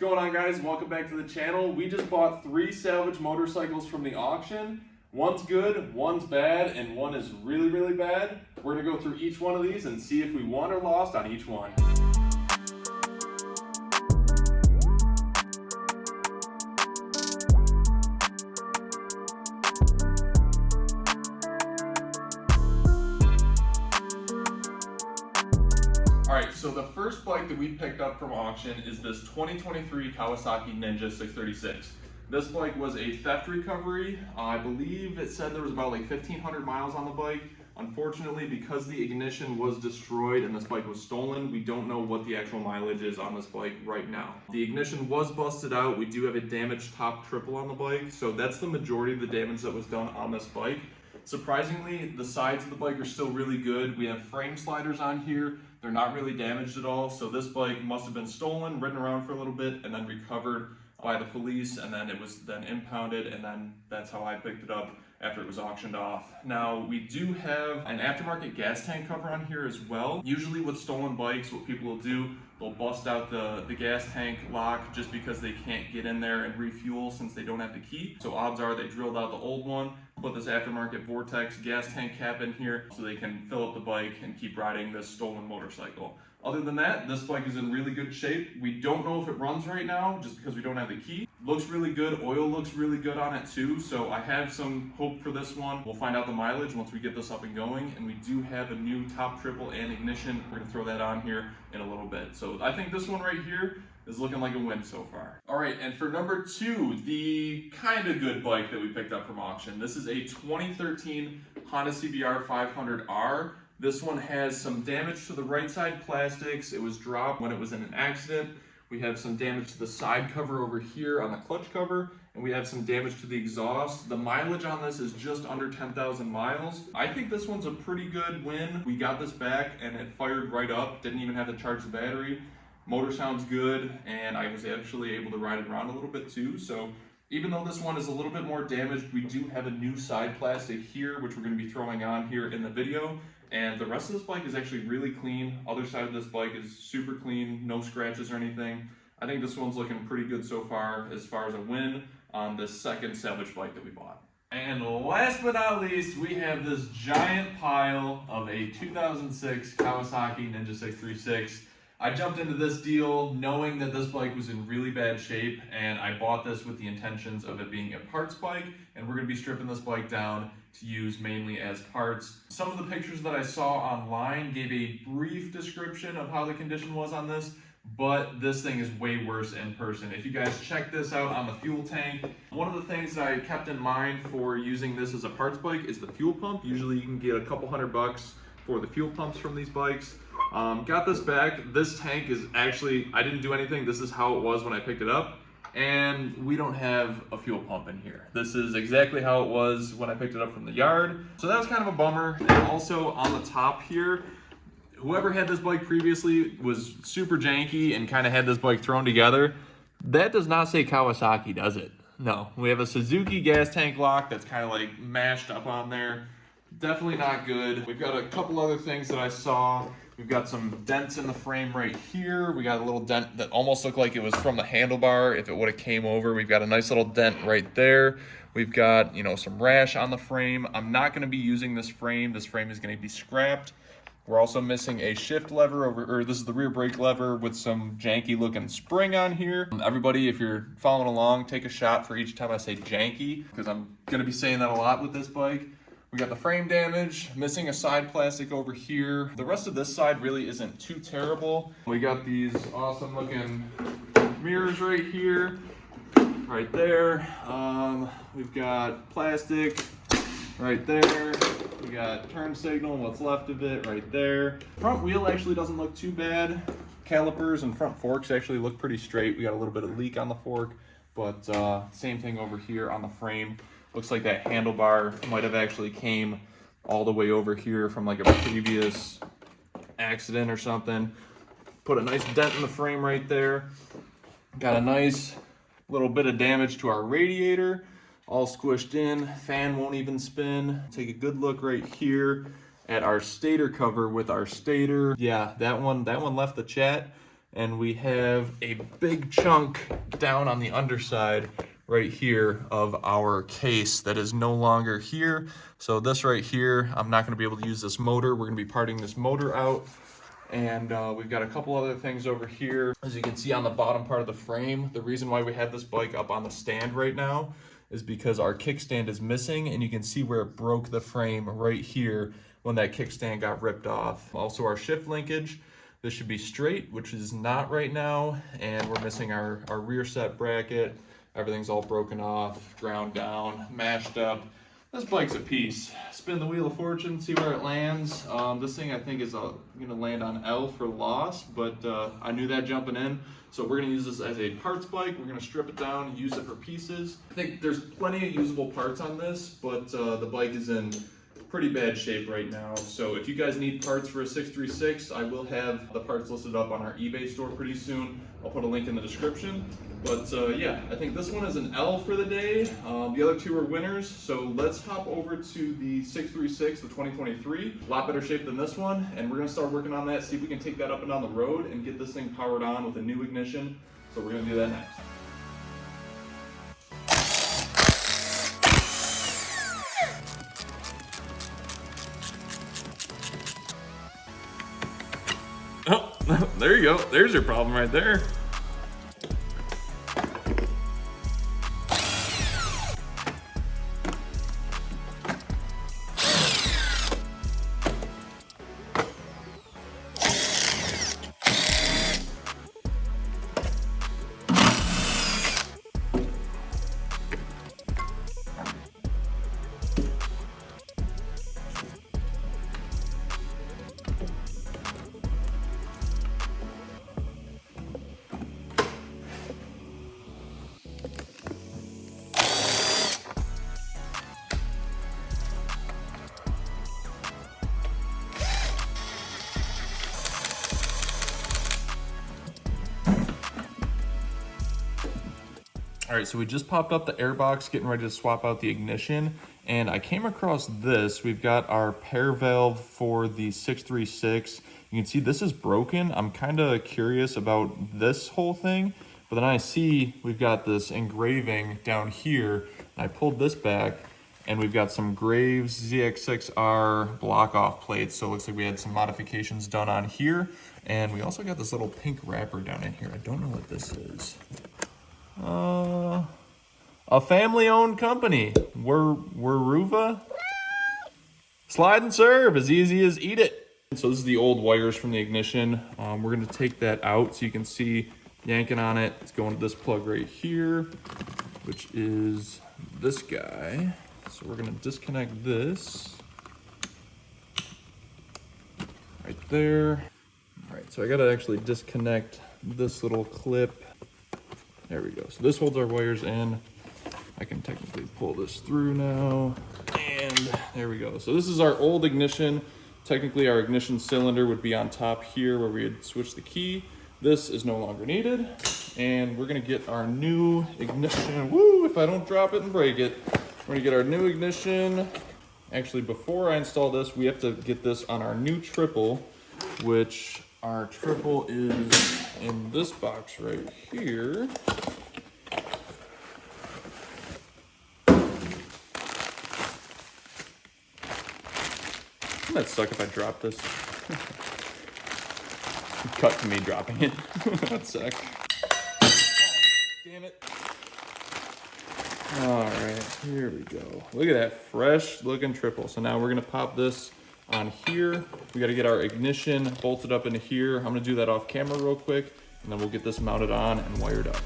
What's going on, guys? Welcome back to the channel. We just bought 3 Salvage motorcycles from the auction. One's good, one's bad, and one is really, really bad. We're gonna go through each one of these and see if we won or lost on each one. Alright, so the first bike that we picked up from auction is this 2023 Kawasaki Ninja 636. This bike was a theft recovery. I believe it said there was about like 1,500 miles on the bike. Unfortunately, because the ignition was destroyed and this bike was stolen, we don't know what the actual mileage is on this bike right now. The ignition was busted out. We do have a damaged top triple on the bike, so that's the majority of the damage that was done on this bike. Surprisingly, the sides of the bike are still really good. We have frame sliders on here. They're not really damaged at all, so this bike must have been stolen, ridden around for a little bit, and then recovered by the police, and then it was then impounded, and then that's how I picked it up after it was auctioned off. Now, we do have an aftermarket gas tank cover on here as well. Usually with stolen bikes, what people will do, they'll bust out the gas tank lock just because they can't get in there and refuel since they don't have the key. So odds are they drilled out the old one, put this aftermarket Vortex gas tank cap in here so they can fill up the bike and keep riding this stolen motorcycle. Other than that, this bike is in really good shape. We don't know if it runs right now just because we don't have the key. Looks really good. Oil looks really good on it too. So I have some hope for this one. We'll find out the mileage once we get this up and going. And we do have a new top triple and ignition. We're gonna throw that on here in a little bit. So I think this one right here is looking like a win so far. All right, and for number 2, the kind of good bike that we picked up from auction. This is a 2013 Honda CBR 500R. This one has some damage to the right side plastics. It was dropped when it was in an accident. We have some damage to the side cover over here on the clutch cover, and we have some damage to the exhaust. The mileage on this is just under 10,000 miles. I think this one's a pretty good win. We got this back and it fired right up. Didn't even have to charge the battery. Motor sounds good, and I was actually able to ride it around a little bit too. So even though this one is a little bit more damaged, we do have a new side plastic here, which we're gonna be throwing on here in the video. And the rest of this bike is actually really clean. Other side of this bike is super clean, no scratches or anything. I think this one's looking pretty good so far as a win on this second Salvage bike that we bought. And last but not least, we have this giant pile of a 2006 Kawasaki Ninja 636. I jumped into this deal knowing that this bike was in really bad shape, and I bought this with the intentions of it being a parts bike, and we're gonna be stripping this bike down to use mainly as parts. Some of the pictures that I saw online gave a brief description of how the condition was on this, but this thing is way worse in person. If you guys check this out on the fuel tank, one of the things that I kept in mind for using this as a parts bike is the fuel pump. Usually you can get a couple $100 for the fuel pumps from these bikes. Got this back. This tank is actually, I didn't do anything. This is how it was when I picked it up. And we don't have a fuel pump in here. This is exactly how it was when I picked it up from the yard. So that was kind of a bummer. And also on the top here, whoever had this bike previously was super janky and kind of had this bike thrown together. That does not say Kawasaki, does it? No, we have a Suzuki gas tank lock that's kind of like mashed up on there. Definitely not good. We've got a couple other things that I saw. We've got some dents in the frame right here. We got a little dent that almost looked like it was from the handlebar if it would have came over. We've got a nice little dent right there. We've got, you know, some rash on the frame. I'm not going to be using this frame. This frame is going to be scrapped. We're also missing a shift lever or this is the rear brake lever with some janky looking spring on here. Everybody, if you're following along, take a shot for each time I say janky, because I'm going to be saying that a lot with this bike. We got the frame damage, missing a side plastic over here. The rest of this side really isn't too terrible. We got these awesome looking mirrors right here, right there. We've got plastic right there. We got turn signal, what's left of it right there. Front wheel actually doesn't look too bad. Calipers and front forks actually look pretty straight. We got a little bit of leak on the fork, but same thing over here on the frame. Looks like that handlebar might have actually came all the way over here from like a previous accident or something. Put a nice dent in the frame right there. Got a nice little bit of damage to our radiator, all squished in. Fan won't even spin. Take a good look right here at our stator cover with our stator. Yeah, that one left the chat. and we have a big chunk down on the underside right here of our case that is no longer here. So this right here, I'm not going to be able to use this motor. We're going to be parting this motor out. And we've got a couple other things over here. As you can see on the bottom part of the frame, the reason why we have this bike up on the stand right now is because our kickstand is missing, and you can see where it broke the frame right here when that kickstand got ripped off. Also our shift linkage, this should be straight, which is not right now, and we're missing our rear set bracket. Everything's all broken off, ground down, mashed up. This bike's a piece. Spin the wheel of fortune, see where it lands. This thing I think is gonna land on L for loss, but I knew that jumping in. So we're gonna use this as a parts bike. We're gonna strip it down, use it for pieces. I think there's plenty of usable parts on this, but the bike is in pretty bad shape right now. So if you guys need parts for a 636, I will have the parts listed up on our eBay store pretty soon. I'll put a link in the description. But yeah, I think this one is an L for the day. The other two are winners. So let's hop over to the 636, the 2023. A lot better shape than this one. And we're gonna start working on that, see if we can take that up and down the road and get this thing powered on with a new ignition. So we're gonna do that next. Oh, there you go. There's your problem right there. All right, so we just popped up the air box, getting ready to swap out the ignition, and I came across this. We've got our pair valve for the 636. You can see this is broken. I'm kind of curious about this whole thing, but then I see we've got this engraving down here. And I pulled this back, and we've got some Graves ZX6R block-off plates, so it looks like we had some modifications done on here, and we also got this little pink wrapper down in here. I don't know what this is. A family-owned company. Weruva. Slide and serve, as easy as eat it. So this is the old wires from the ignition. We're gonna take that out so you can see yanking on it. It's going to this plug right here, which is this guy. So we're gonna disconnect this right there. All right, so I gotta actually disconnect this little clip. There we go. So this holds our wires in. I can technically pull this through now. And there we go. So this is our old ignition. Technically our ignition cylinder would be on top here where we had switched the key. This is no longer needed. And we're gonna get our new ignition. Woo, if I don't drop it and break it. We're gonna get our new ignition. Actually, before I install this, we have to get this on our new triple, which our triple is in this box right here. Wouldn't that suck if I dropped this? Cut to me dropping it. That sucks. Oh, damn it. All right, here we go. Look at that fresh looking triple. So now we're gonna pop this on here. We got to get our ignition bolted up into here. I'm gonna do that off camera real quick, and then we'll get this mounted on and wired up.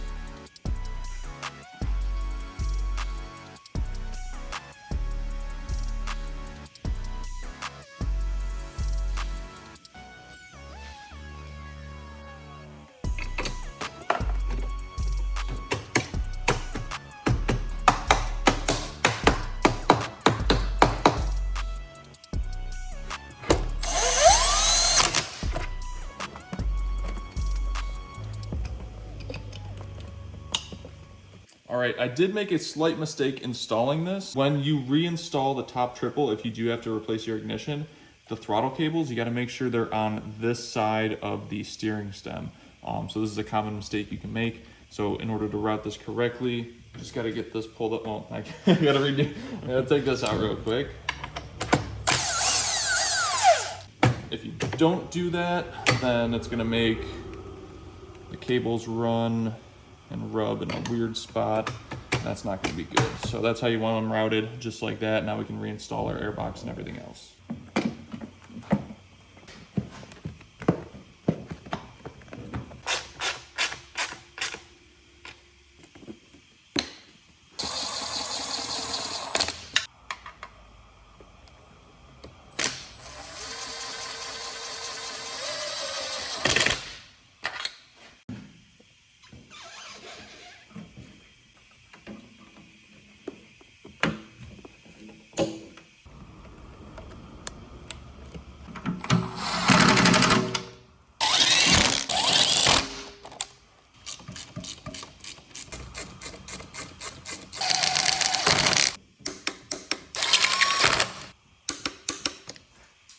All right, I did make a slight mistake installing this. When you reinstall the top triple, if you do have to replace your ignition, the throttle cables, you gotta make sure they're on this side of the steering stem. So this is a common mistake you can make. So in order to route this correctly, you just gotta get this pulled up. Oh, I gotta take this out real quick. If you don't do that, then it's gonna make the cables run and rub in a weird spot. That's not gonna be good. So that's how you want them routed, just like that. Now we can reinstall our airbox and everything else.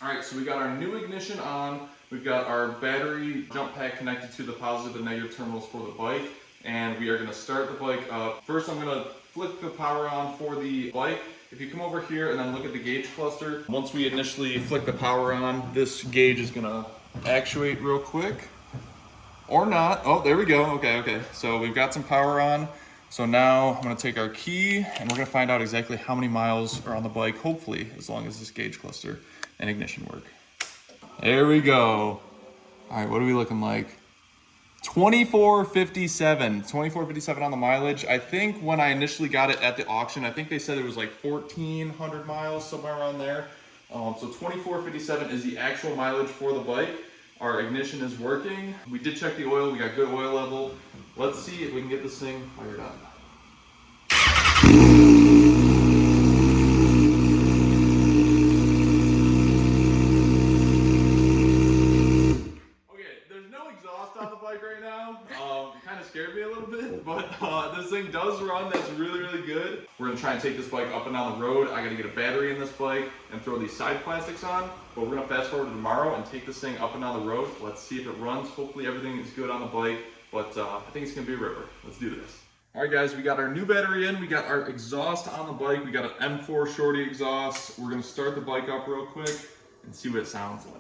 All right, so we got our new ignition on. We've got our battery jump pack connected to the positive and negative terminals for the bike, and we are gonna start the bike up. First, I'm gonna flick the power on for the bike. If you come over here and then look at the gauge cluster, once we initially flick the power on, this gauge is gonna actuate real quick, or not. Oh, there we go, okay. So we've got some power on. So now I'm gonna take our key and we're gonna find out exactly how many miles are on the bike, hopefully, as long as this gauge cluster and ignition work. There we go. All right, what are we looking like? 2457 on the mileage. I think when I initially got it at the auction, I think they said it was like 1,400 miles, somewhere around there. So 2457 is the actual mileage for the bike. Our ignition is working. We did check the oil, we got good oil level. Let's see if we can get this thing fired up. Scared me a little bit, but this thing does run. That's really good. We're gonna try and take this bike up and down the road. I gotta get a battery in this bike and throw these side plastics on, but we're gonna fast forward to tomorrow and take this thing up and down the road. Let's see if it runs. Hopefully everything is good on the bike, but I think it's gonna be a ripper. Let's do this. All right guys, we got our new battery in. We got our exhaust on the bike. We got an M4 shorty exhaust. We're gonna start the bike up real quick and see what it sounds like.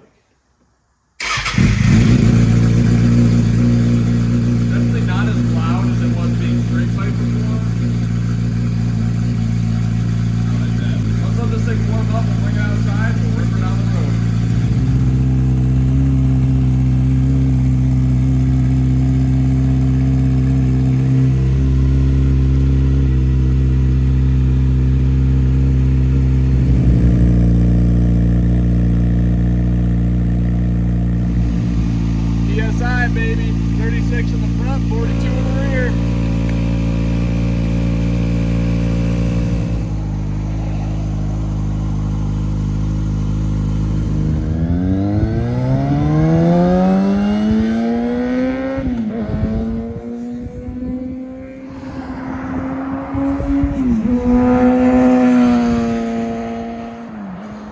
Not as loud as it was being straight pipe before. I like that. Let's let this thing warm up and bring it outside. We'll rip her down the road. PSI, baby. 36 in the front, 42 in the rear.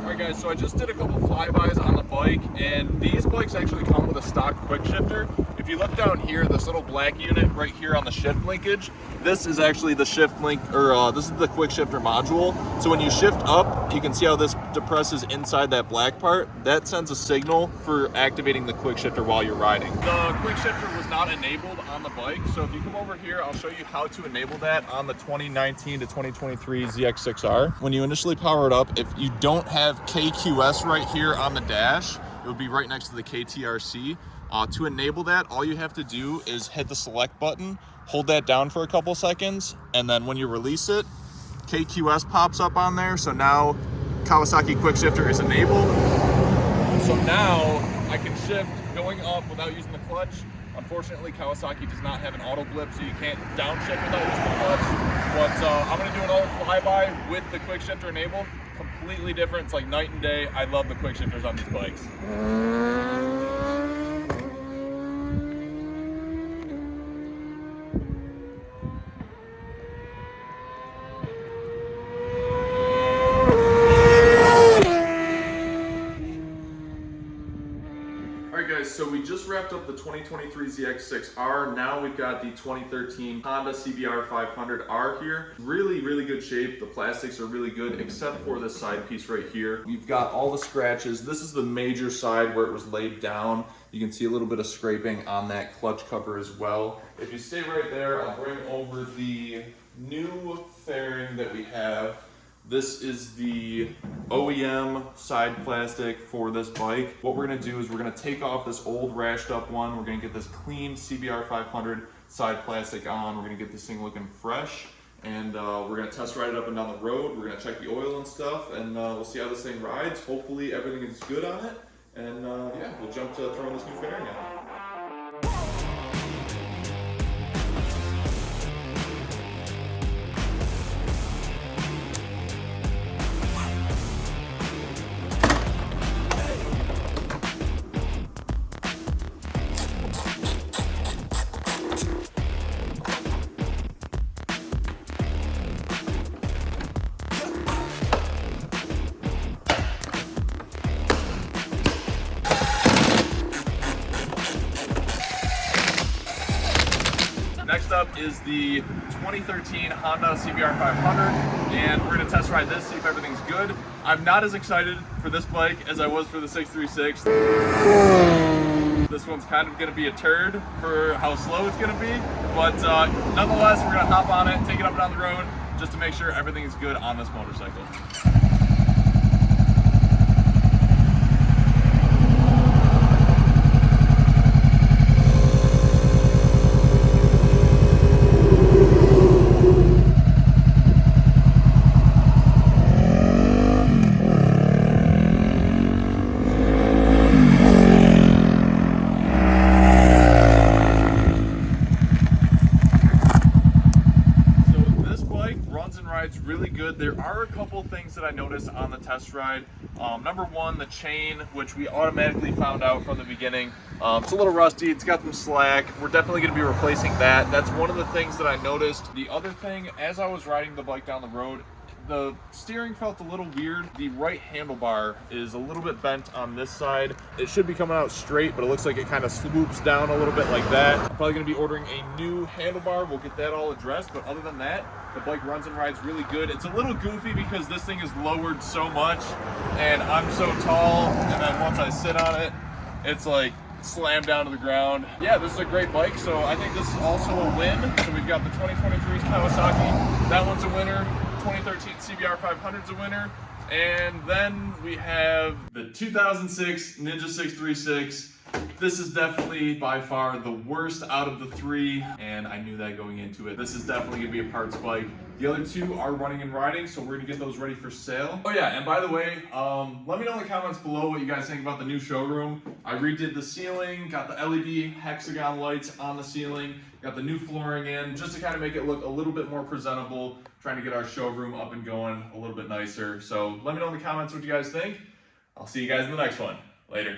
Alright guys, so I just did a couple flybys on the bike, and these bikes actually come with a stock quick shifter. If you look down here, this little black unit right here on the shift linkage, this is actually the shift link, or this is the quick shifter module. So when you shift up, you can see how this depresses inside that black part. That sends a signal for activating the quick shifter while you're riding. The quick shifter was not enabled on the bike. So if you come over here, I'll show you how to enable that on the 2019 to 2023 ZX6R. When you initially power it up, if you don't have KQS right here on the dash, it would be right next to the KTRC. To enable that, all you have to do is hit the select button, hold that down for a couple seconds, and then when you release it, KQS pops up on there. So now Kawasaki Quick Shifter is enabled. So now I can shift going up without using the clutch. Unfortunately, Kawasaki does not have an auto blip, so you can't downshift without using the clutch. But I'm gonna do another flyby with the quick shifter enabled. Completely different, it's like night and day. I love the quick shifters on these bikes. So we just wrapped up the 2023 ZX6R. Now we've got the 2013 Honda CBR 500R here. Really, really good shape. The plastics are really good, except for this side piece right here. We've got all the scratches. This is the major side where it was laid down. You can see a little bit of scraping on that clutch cover as well. If you stay right there, I'll bring over the new fairing that we have. This is the OEM side plastic for this bike. What we're gonna do is we're gonna take off this old rashed up one. We're gonna get this clean CBR 500 side plastic on. We're gonna get this thing looking fresh. And we're gonna test ride it up and down the road. We're gonna check the oil and stuff, and we'll see how this thing rides. Hopefully everything is good on it. And yeah, we'll jump to throwing this new fairing on. Next up is the 2013 Honda CBR 500, and we're going to test ride this, see if everything's good. I'm not as excited for this bike as I was for the 636. This one's kind of going to be a turd for how slow it's going to be, but nonetheless, we're going to hop on it, take it up and down the road, just to make sure everything is good on this motorcycle. Rides really good. There are a couple things that I noticed on the test ride. Number one, the chain, which we automatically found out from the beginning. It's a little rusty, it's got some slack. We're definitely going to be replacing that. That's one of the things that I noticed. The other thing, as I was riding the bike down the road, the steering felt a little weird. The right handlebar is a little bit bent on this side. It should be coming out straight, but it looks like it kind of swoops down a little bit like that. I'm probably going to be ordering a new handlebar. We'll get that all addressed, but other than that, the bike runs and rides really good. It's a little goofy because this thing is lowered so much, and I'm so tall, and then once I sit on it, it's like slammed down to the ground. Yeah, this is a great bike, so I think this is also a win. So we've got the 2023 Kawasaki. That one's a winner. 2013 CBR 500's a winner, and then we have the 2006 Ninja 636. This is definitely by far the worst out of the three, and I knew that going into it. This is definitely gonna be a parts bike. The other two are running and riding, so we're gonna get those ready for sale. Oh yeah, and by the way, let me know in the comments below what you guys think about the new showroom. I redid the ceiling, got the LED hexagon lights on the ceiling, got the new flooring in, just to kind of make it look a little bit more presentable, trying to get our showroom up and going a little bit nicer. So let me know in the comments what you guys think. I'll see you guys in the next one. Later.